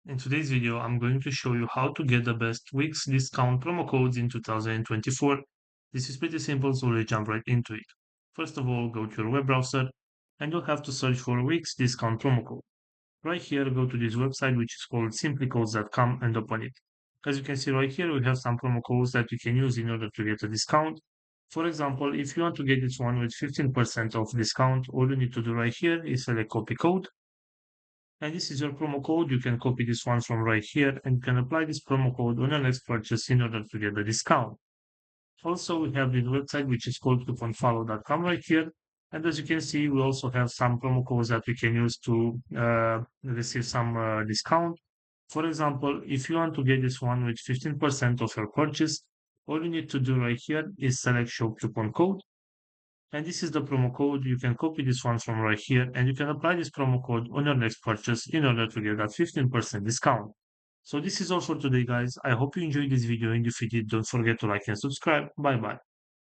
In today's video, I'm going to show you how to get the best Wix discount promo codes in 2024. This is pretty simple, so let's jump right into it. First of all, go to your web browser and you'll have to search for Wix discount promo code. Right here, go to this website which is called simplycodes.com and open it. As you can see right here, we have some promo codes that we can use in order to get a discount. For example, if you want to get this one with 15% off discount, all you need to do right here is select copy code, and this is your promo code. You can copy this one from right here and you can apply this promo code on your next purchase in order to get the discount. Also, we have this website which is called couponfollow.com right here. And as you can see, we also have some promo codes that we can use to receive some discount. For example, if you want to get this one with 15% of your purchase, all you need to do right here is select show coupon code, and this is the promo code. You can copy this one from right here and you can apply this promo code on your next purchase in order to get that 15% discount. So this is all for today, guys. I hope you enjoyed this video, and if you did, don't forget to like and subscribe. Bye bye.